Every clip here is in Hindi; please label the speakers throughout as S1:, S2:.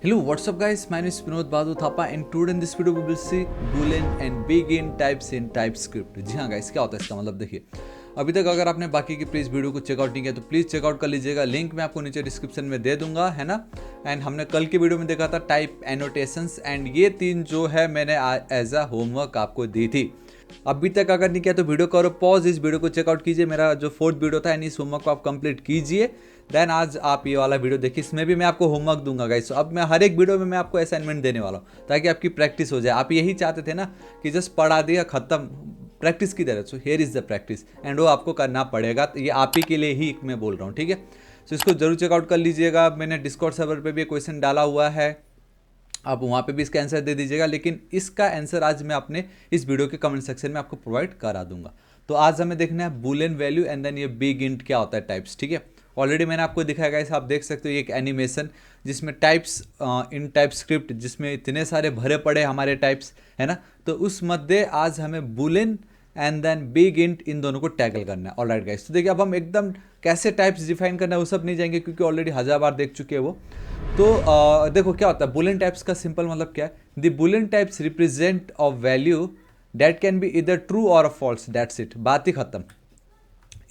S1: Hello, what's up guys? My name is Vinod Badhu Thapa and today in this video we will see boolean and begin types in TypeScript। जी हाँ गाइस, क्या होता है इसका मतलब देखिए, अभी तक अगर आपने बाकी की प्लीज़ वीडियो को चेकआउट नहीं किया तो प्लीज़ चेकआउट कर लीजिएगा, लिंक मैं आपको नीचे डिस्क्रिप्शन में दे दूंगा, है ना। एंड हमने कल की वीडियो में देखा था टाइप एनोटेशंस एंड ये तीन जो है मैंने एज अ होमवर्क आपको दी थी। अभी तक अगर नहीं किया तो वीडियो करो पॉज, इस वीडियो को चेकआउट कीजिए, मेरा जो फोर्थ वीडियो था यानी इस होमवर्क को आप कंप्लीट कीजिए। देन आज आप ये वाला वीडियो देखिए, इसमें भी मैं आपको होमवर्क दूंगा गाइस। अब मैं हर एक वीडियो में मैं आपको असाइनमेंट देने वाला हूँ ताकि आपकी प्रैक्टिस हो जाए। आप यही चाहते थे ना कि जस्ट पढ़ा दिया खत्म, प्रैक्टिस की तरह। So here is the practice and वो आपको करना पड़ेगा, तो ये आप ही के लिए ही मैं बोल रहा हूँ, ठीक है। सो इसको जरूर चेकआउट कर लीजिएगा। मैंने डिस्कॉर्ड सर्वर पर भी क्वेश्चन डाला हुआ है, आप वहाँ पे भी इसका आंसर दे दीजिएगा, लेकिन इसका आंसर आज मैं अपने इस वीडियो के कमेंट सेक्शन में आपको प्रोवाइड करा दूंगा। तो आज हमें देखना है बूलियन वैल्यू एंड देन ये बिग इंट क्या होता है टाइप्स, ठीक है। ऑलरेडी मैंने आपको दिखाया गाइस, आप देख सकते हो एक एनिमेशन जिसमें टाइप्स इन टाइप स्क्रिप्ट, जिसमें इतने सारे भरे पड़े हमारे टाइप्स, है ना। तो उस मध्य आज हमें boolean and then big int इन दोनों को टैकल करना है। ऑलराइट गाइस, तो देखिए अब हम एकदम कैसे टाइप्स डिफाइन करना है वो सब नहीं जाएंगे क्योंकि ऑलरेडी 1000 बार देख चुके हैं वो। तो देखो क्या होता है बूलियन टाइप्स का सिंपल मतलब क्या है। The Boolean types represent a value that can be इधर ट्रू और फॉल्स, दैट्स इट, बात ही खत्म,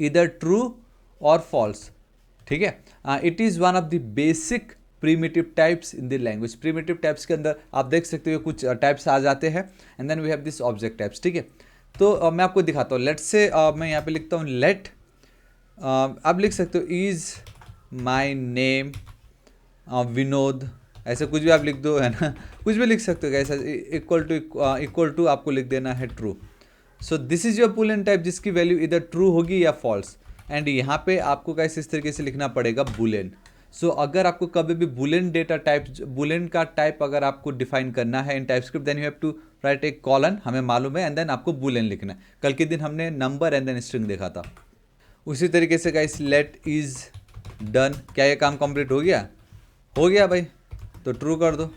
S1: इधर ट्रू और फॉल्स, ठीक है। It is one of the basic primitive types in the language. Primitive types के अंदर आप देख सकते हो कुछ टाइप्स आ जाते हैं and then we have this object types, ठीक है। तो मैं आपको दिखाता हूँ। लेट से मैं यहाँ पे लिखता हूँ लेट, आप लिख सकते हो इज़ माई नेम विनोद, ऐसे कुछ भी आप लिख दो, है ना, कुछ भी लिख सकते हो ऐसा, इक्वल टू आपको लिख देना है true. So this is your Boolean type जिसकी वैल्यू इधर ट्रू होगी या फॉल्स। एंड यहाँ पे आपको कैसे इस तरीके से लिखना पड़ेगा बूलियन। सो अगर आपको कभी भी बूलियन डेटा टाइप, बूलियन का टाइप अगर आपको डिफाइन करना है in TypeScript, then you have to write a colon, हमें मालूम है, एंड देन आपको बूलियन लिखना है। कल के दिन हमने नंबर एंड देन स्ट्रिंग देखा था। उसी तरीके से गाइस लेट इज डन, क्या ये काम कंप्लीट हो गया? हो गया भाई, तो ट्रू कर दो,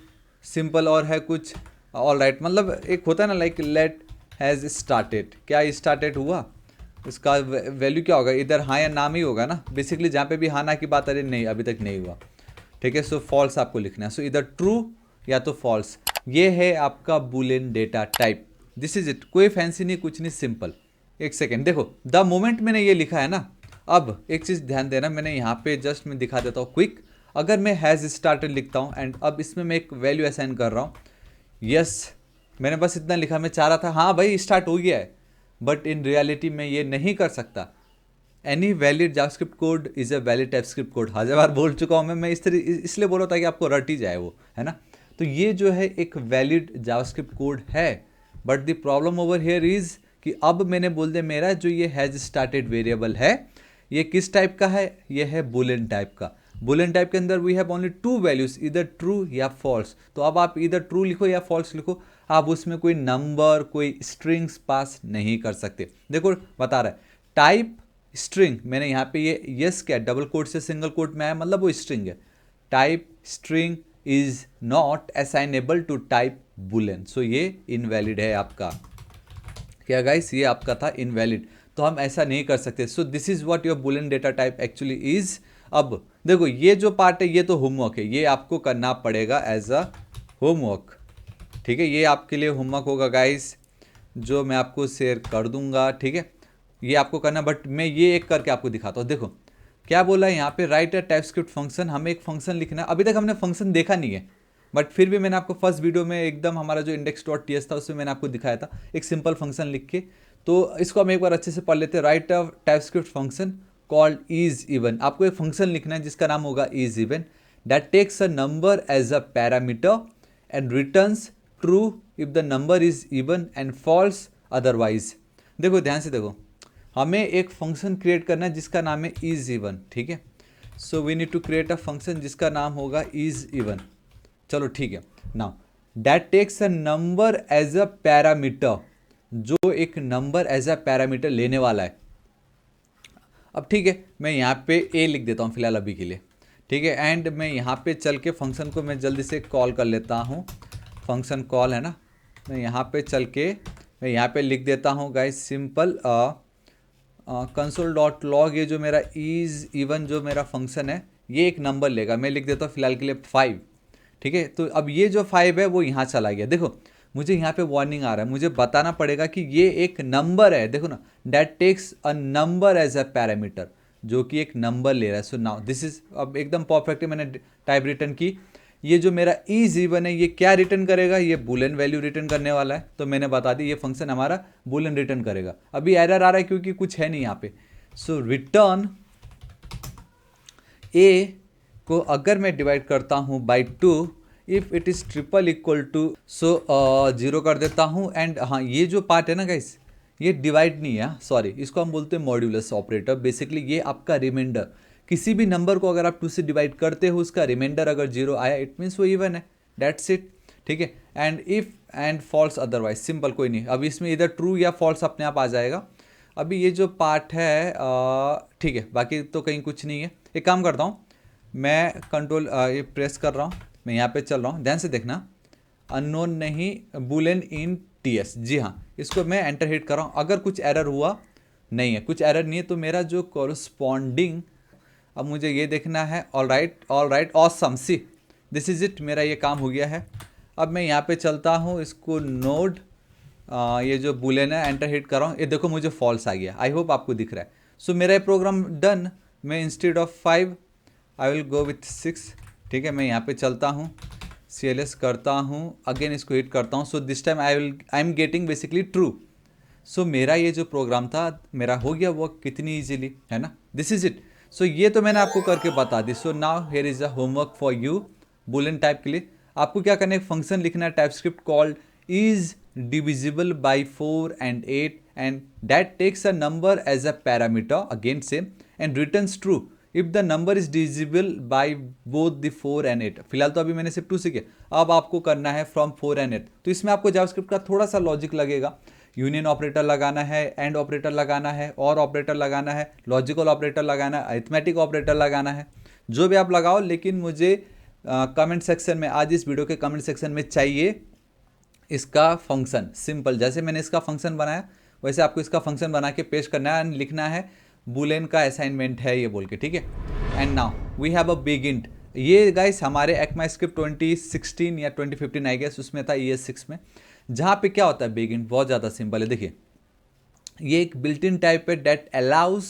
S1: सिंपल। और है कुछ ऑल राइट, मतलब एक होता है ना लाइक लेट हैज़ स्टार्टेड, क्या स्टार्टेड हुआ, इसका वैल्यू क्या होगा? इधर हाँ या नाम ही होगा ना बेसिकली, जहाँ पे भी हाँ ना की बात आ रही, नहीं अभी तक नहीं हुआ, ठीक है। सो फॉल्स आपको लिखना है। सो इधर ट्रू या तो फॉल्स, ये है आपका Boolean data type, this is it. कोई फैंसी नहीं, कुछ नहीं, सिंपल। एक सेकेंड देखो, द मोमेंट मैंने ये लिखा है ना, अब एक चीज़ ध्यान देना, मैंने यहाँ पे जस्ट मैं दिखा देता हूँ क्विक। अगर मैं हैज़ स्टार्टेड लिखता हूँ एंड अब इसमें मैं एक वैल्यू असाइन कर रहा हूँ, यस मैंने बस इतना लिखा, मैं चाह रहा था हाँ भाई स्टार्ट हो गया है, बट इन रियलिटी में ये नहीं कर सकता। Any valid JavaScript code is a valid TypeScript code, 1000 बार बोल चुका हूँ मैं इसलिए बोल रहा था कि आपको रट ही जाए वो, है ना। तो ये जो है एक वैलिड जावास्क्रिप्ट कोड है, but the problem over here is कि अब मैंने बोल दिया मेरा जो ये हैज़ स्टार्टेड वेरिएबल है ये किस टाइप का है, ये है बूलियन टाइप का। बूलियन टाइप के अंदर we have only two values, इधर ट्रू या फॉल्स। तो अब आप इधर ट्रू लिखो या फॉल्स लिखो, आप उसमें कोई नंबर कोई स्ट्रिंग्स पास नहीं कर सकते। देखो बता रहा है टाइप स्ट्रिंग, मैंने यहाँ पे ये यस क्या डबल कोट से सिंगल कोट में आया, मतलब वो स्ट्रिंग है। Type string is not assignable to type boolean, so ये इनवैलिड है आपका। क्या गाइस, ये आपका था इनवैलिड, तो हम ऐसा नहीं कर सकते। सो this is what your Boolean data type actually is. अब देखो ये जो पार्ट है ये तो होमवर्क है, ये आपको करना पड़ेगा एज अ होमवर्क, ठीक है। ये आपके लिए होमवर्क होगा गाइस, जो मैं आपको शेयर कर दूंगा, ठीक है। ये आपको करना, बट मैं ये एक करके आपको दिखाता हूँ। देखो क्या बोला है यहाँ पे, राइट अ टाइपस्क्रिप्ट फंक्शन, हमें एक फंक्शन लिखना है। अभी तक हमने फंक्शन देखा नहीं है, बट फिर भी मैंने आपको फर्स्ट वीडियो में एकदम हमारा जो index.ts था उसमें मैंने आपको दिखाया था एक सिंपल फंक्शन लिख के। तो इसको हम एक बार अच्छे से पढ़ लेते हैं। Write a TypeScript function called is even, आपको एक फंक्शन लिखना है जिसका नाम होगा is even, that takes a number as a parameter and returns true if the number is even and false otherwise. देखो ध्यान से देखो, हमें एक फंक्शन क्रिएट करना है जिसका नाम है इज इवन, ठीक है। So we need to create a function जिसका नाम होगा इज इवन। चलो ठीक है, now that takes a number as a parameter, जो एक नंबर एज अ पैरामीटर लेने वाला है। अब ठीक है, मैं यहाँ पे ए लिख देता हूँ फिलहाल अभी के लिए, ठीक है। एंड मैं यहाँ पे चल के फंक्शन को मैं जल्दी से कॉल कर लेता हूँ, फंक्शन कॉल है ना। मैं यहाँ पे चल के मैं यहाँ पे लिख देता हूँ guys simple console dot log, ये जो मेरा इज इवन जो मेरा फंक्शन है ये एक नंबर लेगा, मैं लिख देता हूँ फिलहाल के लिए 5, ठीक है। तो अब ये जो 5 है वो यहाँ चला गया। देखो मुझे यहाँ पे वार्निंग आ रहा है, मुझे बताना पड़ेगा कि ये एक नंबर है। देखो ना, that takes a number as a parameter, जो कि एक नंबर ले रहा है। सो नाउ दिस इज, अब एकदम परफेक्ट है, मैंने टाइप रिटर्न की। ये जो मेरा E0 है ये क्या रिटर्न करेगा, ये बूलियन वैल्यू रिटर्न करने वाला है। तो मैंने बता दी ये फंक्शन हमारा बूलियन रिटर्न करेगा। अभी एरर आ रहा है क्योंकि कुछ है नहीं यहाँ पे। सो रिटर्न ए को अगर मैं डिवाइड करता हूँ by 2, if it is triple equal to, so 0 कर देता हूँ। एंड हाँ, ये जो पार्ट है ना गाइस, ये डिवाइड नहीं है, सॉरी, इसको हम बोलते हैं मॉड्यूलस ऑपरेटर। बेसिकली ये आपका रिमाइंडर, किसी भी नंबर को अगर आप 2 से डिवाइड करते हो, उसका रिमाइंडर अगर 0 आया, इट मीन्स वो इवन है, दैट्स इट। ठीक है। And if and false otherwise, simple, कोई नहीं। अभी इसमें इधर ट्रू या फॉल्स अपने आप आ जाएगा। अभी ये जो पार्ट है ठीक है, बाकी तो कहीं कुछ नहीं है। एक काम करता हूँ, मैं कंट्रोल ये प्रेस कर रहा हूँ, मैं यहाँ पे चल रहा हूँ, ध्यान से देखना, अननोन नहीं, बूलियन इन TS, जी हाँ, इसको मैं एंटर हिट कर रहा हूँ। अगर कुछ एरर हुआ, नहीं है, कुछ एरर नहीं है, तो मेरा जो कॉरस्पॉन्डिंग, अब मुझे ये देखना है, all right awesome, see this is it, मेरा ये काम हो गया है। अब मैं यहाँ पे चलता हूँ, इसको नोड ये जो बूलियन है एंटर हिट कर रहा हूँ, ये देखो मुझे फॉल्स आ गया। आई होप आपको दिख रहा है। सो मेरा ये प्रोग्राम डन। मैं instead of 5 I will go with 6। ठीक है, मैं यहाँ पे चलता हूँ, CLS करता हूँ, अगेन इसको हिट करता हूँ। So this time I am getting basically true. So मेरा ये जो प्रोग्राम था मेरा हो गया वर्क कितनी ईजिली, है ना। This is it. सो ये तो मैंने आपको करके बता दी। So now here is a homework for you. Boolean type के लिए आपको क्या करना है, फंक्शन लिखना है, TypeScript called is divisible by 4 and 8 and that takes a number as a parameter, again same, and returns true if the number is divisible by both the 4 and 8। फिलहाल तो अभी मैंने सिर्फ 2 से किया, अब आपको करना है फ्रॉम 4 and 8। तो इसमें आपको जावास्क्रिप्ट का थोड़ा सा लॉजिक लगेगा, यूनियन ऑपरेटर लगाना है, एंड ऑपरेटर लगाना है, और ऑपरेटर लगाना है, लॉजिकल ऑपरेटर लगाना है, अरिथमेटिक ऑपरेटर लगाना है, जो भी आप लगाओ। लेकिन मुझे कमेंट सेक्शन में, आज इस वीडियो के कमेंट सेक्शन में चाहिए इसका फंक्शन। सिंपल, जैसे मैंने इसका फंक्शन बनाया वैसे आपको इसका फंक्शन बना के पेश करना है, एंड लिखना है बूलियन का असाइनमेंट है ये बोल के। ठीक है। And now we have a big int. ये गाइस हमारे ECMAScript 2016 या 2015 आई गेस उसमें था, ES6 में, जहाँ पे क्या होता है बिग इंट, बहुत ज़्यादा सिंपल है। देखिए ये एक बिल्ट इन टाइप है that allows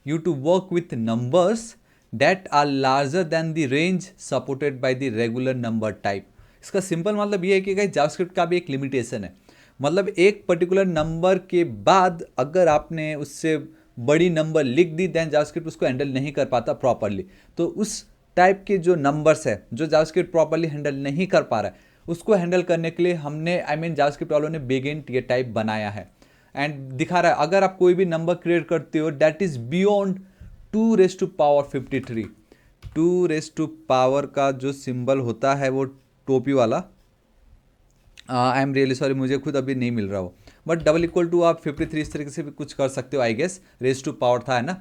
S1: you to work with numbers that are larger than the range supported by the regular number type. इसका सिंपल मतलब ये है कि गाइस जावास्क्रिप्ट का भी एक लिमिटेशन है। मतलब एक पर्टिकुलर नंबर के बाद अगर आपने उससे बड़ी नंबर लिख दी, देन जावास्क्रिप्ट उसको हैंडल नहीं कर पाता प्रॉपरली। तो उस टाइप के जो नंबर्स है जो जावास्क्रिप्ट प्रॉपरली हैंडल नहीं कर पा रहा है, उसको हैंडल करने के लिए हमने जावास्क्रिप्ट वालों ने बिग इंट ये टाइप बनाया है। एंड दिखा रहा है अगर आप कोई भी नंबर क्रिएट करते हो दैट इज बियॉन्ड 2⁵53। 2⁵ का जो सिंबल होता है वो टोपी वाला, आई एम रियली सॉरी, मुझे खुद अभी नहीं मिल रहा हो, बट == आप 53 इस तरीके से भी कुछ कर सकते हो, I guess raise to power था, है ना।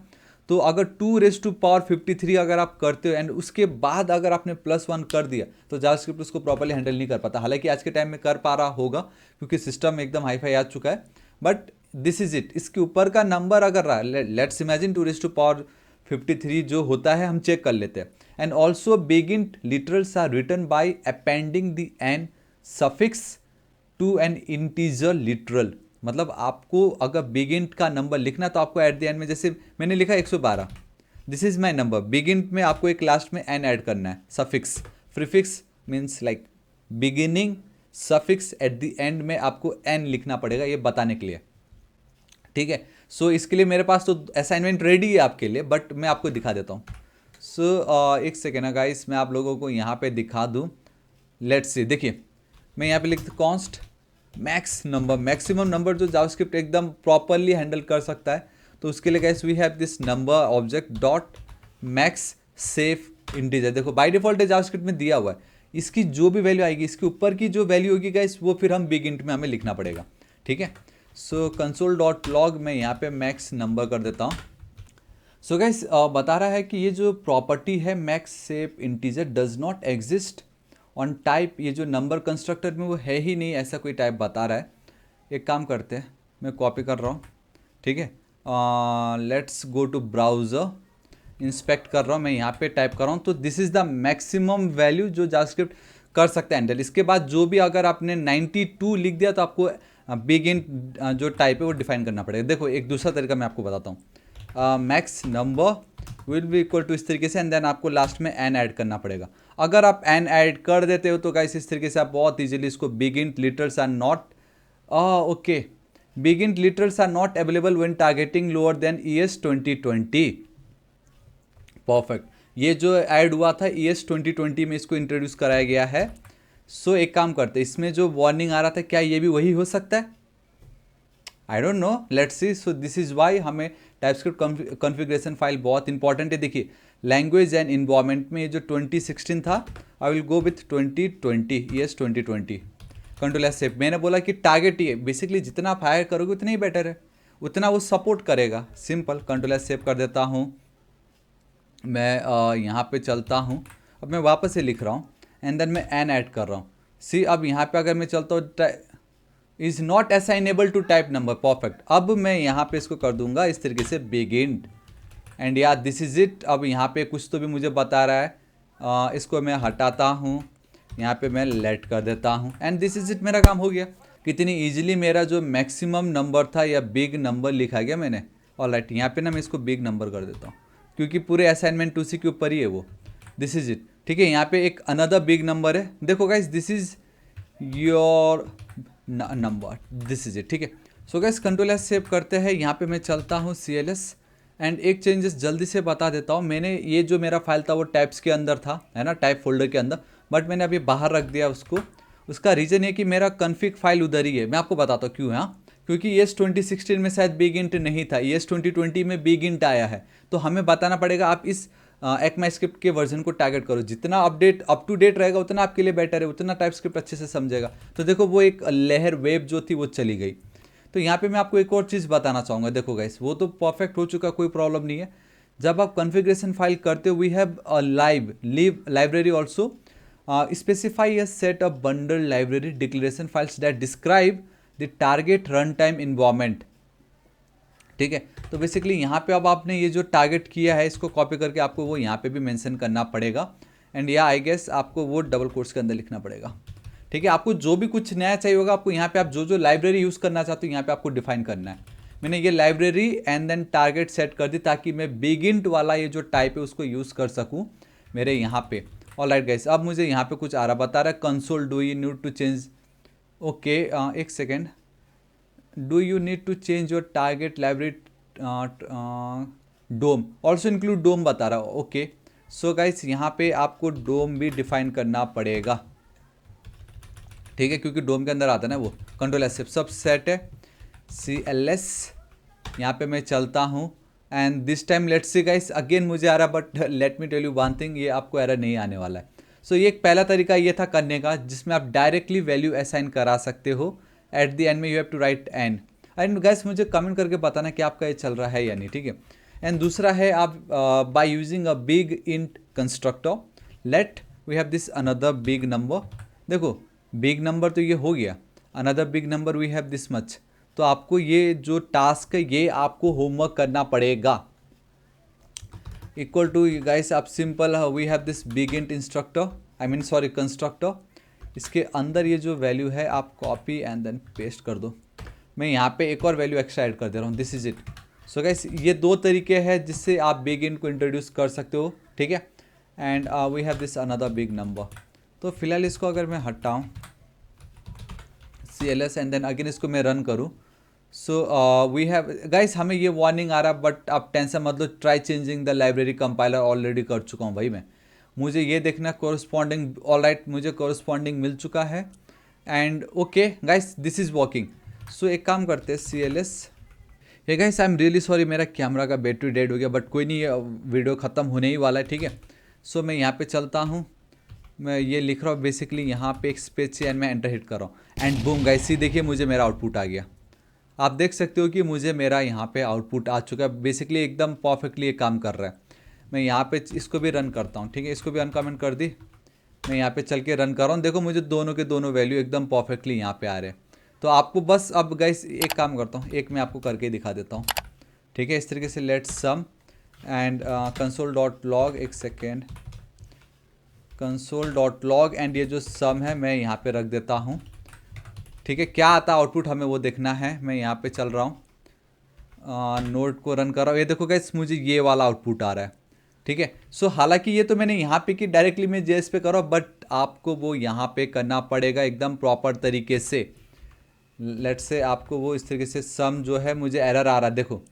S1: तो अगर 2⁵53 अगर आप करते हो एंड उसके बाद अगर आपने +1 कर दिया, तो जावास्क्रिप्ट उसको प्रॉपर्ली हैंडल नहीं कर पाता। हालांकि आज के टाइम में कर पा रहा होगा क्योंकि सिस्टम एकदम हाई फाई आ चुका है, बट दिस इज इट। इसके ऊपर का नंबर अगर रहा, लेट्स इमेजिन 2⁵53 जो होता है हम चेक कर लेते हैं। And also big int literals are written by appending the n suffix to an integer literal. मतलब आपको अगर बिग इंट का नंबर लिखना तो आपको एट द एंड में, जैसे मैंने लिखा 112, this is my number, big int में आपको एक लास्ट में एन ऐड करना है, suffix, prefix means like beginning, suffix eight the end में आपको एन लिखना पड़ेगा ये बताने के लिए। ठीक है। सो इसके लिए मेरे पास तो असाइनमेंट रेडी है आपके लिए, बट मैं आपको दिखा देता हूँ। सो एक सेकेंड है गाइस, मैं आप लोगों को यहाँ पे दिखा दूँ। लेट्स सी, देखिए मैं यहाँ पे लिखता const max number, maximum number जो जावास्क्रिप्ट एकदम प्रॉपरली हैंडल कर सकता है। तो उसके लिए guys we have this number object dot max safe integer. देखो बाय डिफॉल्ट जावास्क्रिप्ट में दिया हुआ है, इसकी जो भी वैल्यू आएगी, इसके ऊपर की जो वैल्यू होगी गाइस, वो फिर हम बिग इंट में हमें लिखना पड़ेगा। ठीक है। सो console.log में यहाँ पे मैक्स नंबर कर देता हूँ। सो गाइस बता रहा है कि ये जो प्रॉपर्टी है max safe integer does not exist on type, ये जो नंबर कंस्ट्रक्टर में वो है ही नहीं, ऐसा कोई टाइप बता रहा है। एक काम करते हैं, मैं कॉपी कर रहा हूँ। ठीक है। Let's go to browser, inspect कर रहा हूँ, मैं यहाँ पे टाइप कर रहा हूँ। तो this is the maximum value जो जावास्क्रिप्ट कर सकते हैं हैंडल। इसके बाद जो भी अगर आपने 92 लिख दिया तो आपको बिग इंट जो टाइप है वो डिफाइन करना पड़ेगा। देखो एक दूसरा तरीका मैं आपको बताता हूँ, max number will be equal to इस तरीके से, एंड देन आपको लास्ट में एन ऐड करना पड़ेगा। अगर आप एन ऐड कर देते हो तो गाइस इस तरीके से आप बहुत इजीली इसको big int literals are not okay big int literals are not available when targeting lower than ES 2020। Perfect, ये जो ऐड हुआ था ES 2020 में इसको इंट्रोड्यूस कराया गया है। सो एक काम करते हैं, इसमें जो वार्निंग आ रहा था क्या ये भी वही हो सकता है? I don't know, let's see. So this is why हमें टाइपस्क्रिप्ट कॉन्फ़िगरेशन फाइल बहुत इंपॉर्टेंट है। देखिए लैंग्वेज एंड इन्वायरमेंट में ये जो 2016 था, I will go with 2020 ES 2020 control S save. मैंने बोला कि टारगेट ये बेसिकली जितना आप हायर करोगे उतना ही बेटर है, उतना वो सपोर्ट करेगा। सिंपल कंट्रोल एस सेव कर देता हूँ मैं, यहाँ पे चलता हूँ। अब मैं वापस से लिख रहा हूँ एंड देन मैं एन ऐड कर रहा हूँ। सी अब यहाँ पे अगर मैं चलता हूँ is not assignable to type number. Perfect, अब मैं यहाँ पे इसको कर दूंगा इस तरीके से बिगिन एंड या दिस इज इट। अब यहाँ पे कुछ तो भी मुझे बता रहा है, इसको मैं हटाता हूँ, यहाँ पे मैं लेट कर देता हूँ एंड दिस इज इट, मेरा काम हो गया। कितनी इजीली मेरा जो मैक्सिमम नंबर था या बिग नंबर लिखा गया मैंने। ऑलराइट, यहाँ पे ना मैं इसको बिग नंबर कर देता हूँ क्योंकि पूरे असाइनमेंट उसी के ऊपर ही है वो। दिस इज इट, ठीक है। यहाँ पे एक अनदर बिग नंबर है, देखो guys this is your number, this is it, ठीक है। So guys control S save करते हैं। यहाँ पे मैं चलता हूँ CLS एंड एक चेंजेस जल्दी से बता देता हूँ। मैंने ये जो मेरा फाइल था वो टाइप्स के अंदर था, है ना, टाइप फोल्डर के अंदर, बट मैंने अभी बाहर रख दिया उसको। उसका रीज़न ये कि मेरा कन्फिग फाइल उधर ही है। मैं आपको बताता हूँ क्यों है, क्योंकि ES 2016 में शायद बिग इंट नहीं था, ES 2020 में बिग इंट आया है। तो हमें बताना पड़ेगा आप इस ECMAScript के वर्जन को टारगेट करो, जितना अप टू डेट रहेगा उतना आपके लिए बेटर है, उतना टाइपस्क्रिप्ट अच्छे से समझेगा। तो देखो वो एक लहर वेव जो थी वो चली गई। तो यहाँ पे मैं आपको एक और चीज़ बताना चाहूँगा। देखो गाइस वो तो परफेक्ट हो चुका, कोई प्रॉब्लम नहीं है। जब आप कॉन्फ़िगरेशन फाइल करते हो we have a library also specify a set of bundle library declaration files that describe the target run time environment, ठीक है। तो बेसिकली यहाँ पे अब आपने ये जो टारगेट किया है इसको कॉपी करके आपको वो यहाँ पे भी मेंशन करना पड़ेगा एंड या आई गेस आपको वो डबल कोट्स के अंदर लिखना पड़ेगा, ठीक है। आपको जो भी कुछ नया चाहिए होगा आपको यहाँ पे आप जो लाइब्रेरी यूज़ करना चाहते हो यहाँ पे आपको डिफाइन करना है। मैंने ये library and then target set कर दी ताकि मैं बिगिंट वाला ये जो टाइप है उसको यूज़ कर सकूँ मेरे यहाँ पे। ऑलराइट गाइस, अब मुझे यहाँ पे कुछ आ रहा, बता रहा है console do you need to change, okay एक second, do you need to change your target library DOM also include DOM बता रहा, ओके। सो गाइस यहाँ पे आपको डोम भी डिफाइन करना पड़ेगा, ठीक है, क्योंकि डोम के अंदर आता है ना वो। कंट्रोल एस सब सेट है CLS, यहाँ पे मैं चलता हूँ and this time let's see guys again मुझे आ रहा, but let me tell you one thing, ये आपको एरर नहीं आने वाला है। सो ये एक पहला तरीका ये था करने का जिसमें आप डायरेक्टली वैल्यू असाइन करा सकते हो। एट द एंड में you have to write and guys मुझे कमेंट करके बताना कि आपका ये चल रहा है या नहीं, ठीक है। एंड दूसरा है आप by using a big int constructor let we have this another big number. देखो बिग नंबर तो ये हो गया, another big number we have this much. तो आपको ये जो टास्क है ये आपको होमवर्क करना पड़ेगा। इक्वल टू गाइस आप simple we have this big int instructor, I mean sorry constructor, इसके अंदर ये जो वैल्यू है आप कॉपी एंड देन पेस्ट कर दो। मैं यहाँ पे एक और वैल्यू एक्स्ट्रा ऐड कर दे रहा हूँ, this is it. So guys ये दो तरीके हैं जिससे आप बिग इंट को इंट्रोड्यूस कर सकते हो, ठीक है। And we have this another big number. तो फिलहाल इसको अगर मैं हटाऊँ CLS एंड देन अगेन इसको मैं रन करूँ, सो वी हैव गाइस हमें ये वार्निंग आ रहा, बट आप टेंशन मत लो, try changing the library compiler already कर चुका हूँ भाई मैं। मुझे ये देखना कोरस्पॉन्डिंग, ऑलराइट मुझे कोरस्पॉन्डिंग मिल चुका है and okay guys this is working. So एक काम करते हैं CLS, ये guys I am really sorry मेरा कैमरा का बैटरी डेड हो गया, बट कोई नहीं, ये वीडियो ख़त्म होने ही वाला है, ठीक है। सो मैं यहाँ पे चलता हूँ, मैं ये लिख रहा हूँ बेसिकली यहाँ पे एक स्पेस चेन में एंटर हिट कर रहा हूँ एंड बूम गाइस सी देखिए मुझे मेरा आउटपुट आ गया। आप देख सकते हो कि मुझे मेरा यहाँ पे आउटपुट आ चुका है, बेसिकली एकदम परफेक्टली ये काम कर रहा है। मैं यहाँ पे इसको भी रन करता हूँ, ठीक है, इसको भी अनकमेंट कर दी। मैं यहाँ पे चल के रन कर रहा हूँ, देखो मुझे दोनों के दोनों वैल्यू एकदम परफेक्टली यहाँ पे आ रहे हैं। तो आपको बस अब गाइस एक काम करता हूँ, एक मैं आपको करके दिखा देता हूँ, ठीक है। इस तरीके से let's sum and console dot log, एक सेकेंड, console.log एंड ये जो सम है मैं यहाँ पे रख देता हूँ। ठीक है, क्या आता है आउटपुट हमें वो देखना है। मैं यहाँ पे चल रहा हूँ, नोड को रन कर रहा हूँ। ये देखो गाइस मुझे ये वाला आउटपुट आ रहा है। ठीक है, सो हालांकि ये तो मैंने यहाँ पे की डायरेक्टली मैं जेएस पे कर रहा हूँ, बट आपको वो यहाँ पे करना पड़ेगा एकदम प्रॉपर तरीके से। लेट्स से आपको वो इस तरीके से सम जो है मुझे एरर आ रहा है, देखो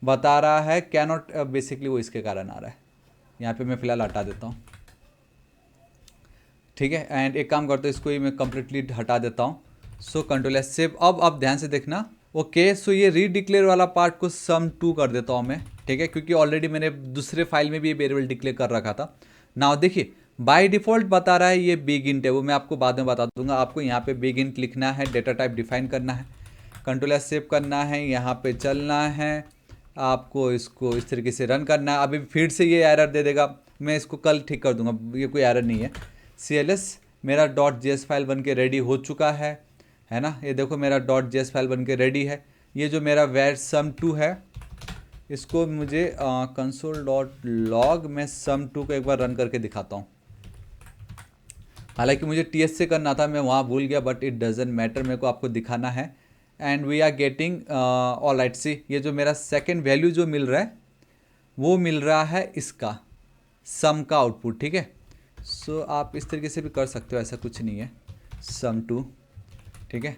S1: बता रहा है कैन नॉट, बेसिकली वो इसके कारण आ रहा है। यहाँ पे मैं फिलहाल हटा देता हूँ। ठीक है, एंड एक काम करते हैं, इसको ही मैं कम्प्लीटली हटा देता हूँ। So control S save. अब ध्यान से देखना। ओके, सो ये रीडिक्लेयर वाला पार्ट को sum2 कर देता हूँ मैं। ठीक है, क्योंकि ऑलरेडी मैंने दूसरे फाइल में भी ये वेरिएबल डिक्लेयर कर रखा था। नाउ देखिए बाय डिफ़ॉल्ट बता रहा है ये बिग इंट है, वो मैं आपको बाद में बता दूंगा। आपको यहाँ पे बिग इंट लिखना है, डेटा टाइप डिफाइन करना है, कंट्रोल एस सेव करना है, यहाँ पे चलना है, आपको इसको इस तरीके से रन करना है। अभी फिर से ये एरर दे देगा, मैं इसको कल ठीक कर दूंगा, ये कोई एरर नहीं है। CLS मेरा .js फाइल बन के रेडी हो चुका है ना। ये देखो मेरा .js फाइल बन के रेडी है। ये जो मेरा var sum2 है, इसको मुझे console.log में sum2 को एक बार रन करके दिखाता हूँ। हालांकि मुझे TS से करना था, मैं वहाँ भूल गया, बट इट डजेंट मैटर, मेरे को आपको दिखाना है। And we are getting all right. See ये जो मेरा सेकेंड वैल्यू जो मिल रहा है वो मिल रहा है इसका सम का आउटपुट। ठीक है, सो आप इस तरीके से भी कर सकते हो, ऐसा कुछ नहीं है, sum2। ठीक है,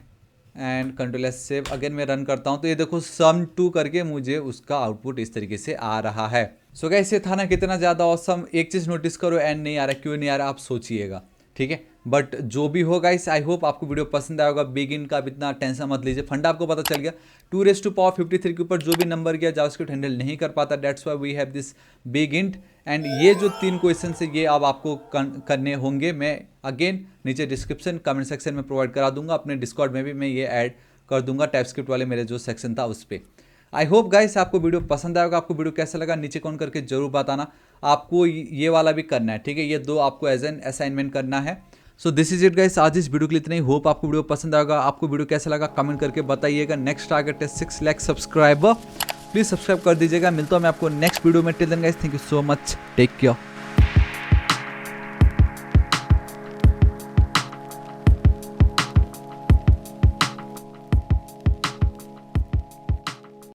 S1: and control S save. Again मैं रन करता हूँ तो ये देखो sum2 करके मुझे उसका आउटपुट इस तरीके से आ रहा है। सो गाइस ये था ना कितना ज़्यादा ऑसम। एक चीज़ नोटिस करो, एंड नहीं आ रहा, क्यों नहीं आ रहा आप सोचिएगा। ठीक है, बट जो भी हो गाइस, आई होप आपको वीडियो पसंद आएगा। बिगिन का इतना टेंशन मत लीजिए, फंडा आपको पता चल गया। 2⁻53 के ऊपर जो भी नंबर गया जावास्क्रिप्ट हैंडल नहीं कर पाता, that's why we have this big int. And ये जो 3 क्वेश्चन है ये अब आपको करने होंगे। मैं अगेन नीचे डिस्क्रिप्शन कमेंट सेक्शन में प्रोवाइड करा दूंगा, अपने डिस्कॉर्ड में भी मैं ये ऐड कर दूंगा, टाइपस्क्रिप्ट वाले मेरे जो सेक्शन था उस पर। आई होप गाइस आपको वीडियो पसंद आएगा। आपको वीडियो कैसा लगा नीचे कमेंट करके जरूर बताना। आपको ये वाला भी करना है, ठीक है, ये 2 आपको एज एन असाइनमेंट करना है। सो दिस इज इट गाइस, आज इस वीडियो के लिए इतना ही। होप आपको वीडियो पसंद आएगा। आपको वीडियो कैसा लगा कमेंट करके बताइएगा। नेक्स्ट टारगेट है 6 लाख सब्सक्राइबर, प्लीज सब्सक्राइब कर दीजिएगा। मिलता हूँ मैं आपको नेक्स्ट वीडियो में। Till then guys, thank you so much, take care.